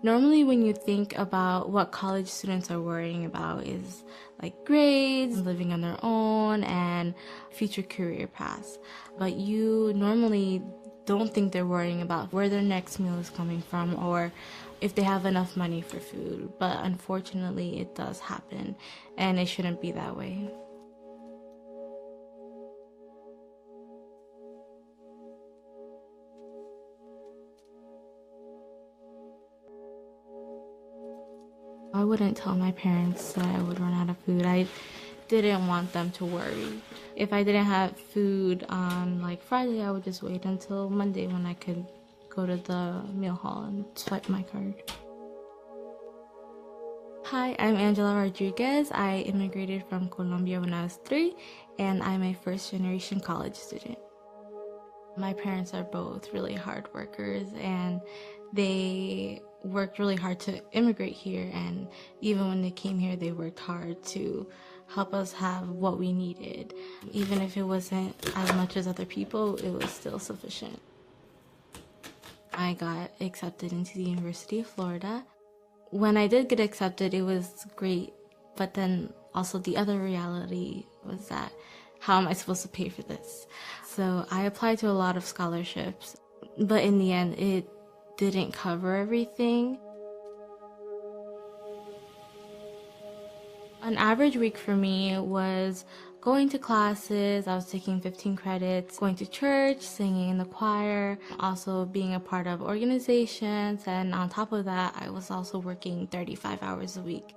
Normally when you think about what college students are worrying about is like grades, living on their own, and future career paths. But you normally don't think they're worrying about where their next meal is coming from or if they have enough money for food. But unfortunately it does happen, and it shouldn't be that way. I wouldn't tell my parents that I would run out of food. I didn't want them to worry. If I didn't have food on like Friday, I would just wait until Monday when I could go to the meal hall and swipe my card. Hi, I'm Angela Rodriguez. I immigrated from Colombia when I was 3, and I'm a first-generation college student. My parents are both really hard workers, and they worked really hard to immigrate here, and even when they came here, they worked hard to help us have what we needed. Even if it wasn't as much as other people, it was still sufficient. I got accepted into the University of Florida. When I did get accepted, it was great, but then also the other reality was that how am I supposed to pay for this? So I applied to a lot of scholarships, but in the end, it didn't cover everything. An average week for me was going to classes. I was taking 15 credits, going to church, singing in the choir, also being a part of organizations, and on top of that, I was also working 35 hours a week.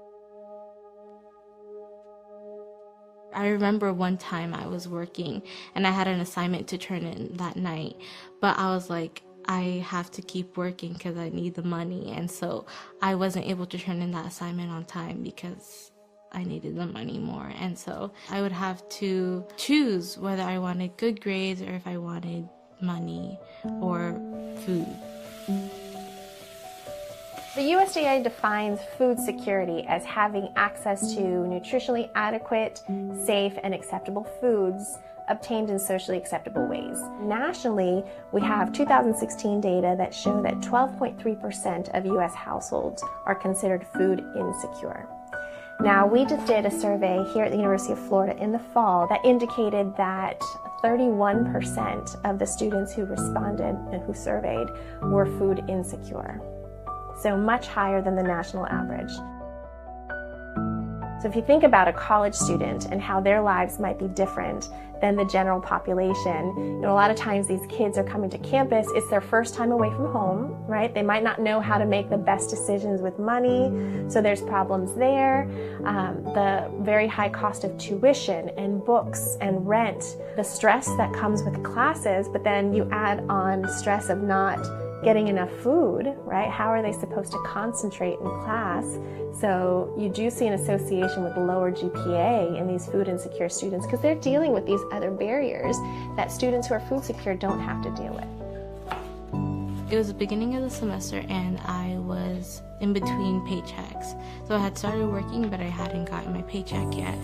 I remember one time I was working and I had an assignment to turn in that night, but I was like, I have to keep working because I need the money, and so I wasn't able to turn in that assignment on time because I needed the money more, and so I would have to choose whether I wanted good grades or if I wanted money or food. The USDA defines food security as having access to nutritionally adequate, safe, and acceptable foods obtained in socially acceptable ways. Nationally, we have 2016 data that show that 12.3% of U.S. households are considered food insecure. Now, we just did a survey here at the University of Florida in the fall that indicated that 31% of the students who responded and who surveyed were food insecure. So much higher than the national average. So if you think about a college student and how their lives might be different than the general population, a lot of times these kids are coming to campus, it's their first time away from home, right? They might not know how to make the best decisions with money, so there's problems there. The very high cost of tuition and books and rent, the stress that comes with classes, but then you add on stress of not getting enough food, right? How are they supposed to concentrate in class? So you do see an association with lower GPA in these food insecure students because they're dealing with these other barriers that students who are food secure don't have to deal with. It was the beginning of the semester and I was in between paychecks. So I had started working, but I hadn't gotten my paycheck yet.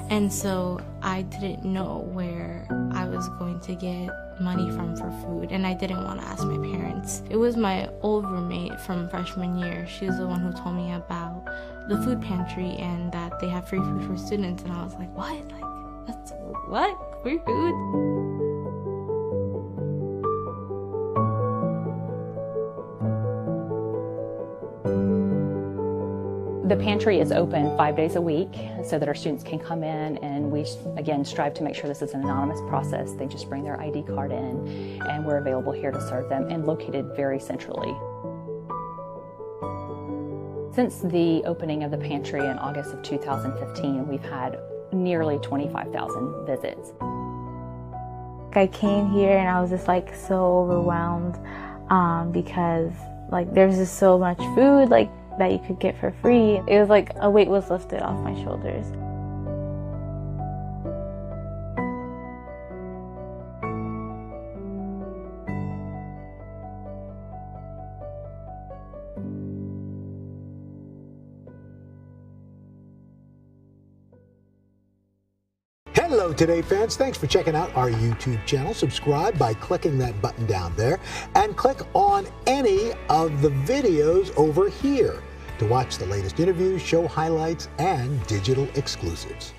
And so I didn't know where I was going to get money from for food, and I didn't want to ask my parents. It was my old roommate from freshman year. She was the one who told me about the food pantry and that they have free food for students, and I was like, what? Like, that's what? Free food? The pantry is open 5 days a week so that our students can come in, and we, again, strive to make sure this is an anonymous process. They just bring their ID card in, and we're available here to serve them and located very centrally. Since the opening of the pantry in August of 2015, we've had nearly 25,000 visits. I came here and I was just like so overwhelmed because like there's just so much food that you could get for free. It was like a weight was lifted off my shoulders. Hello Today fans, thanks for checking out our YouTube channel. Subscribe by clicking that button down there and click on any of the videos over here to watch the latest interviews, show highlights, and digital exclusives.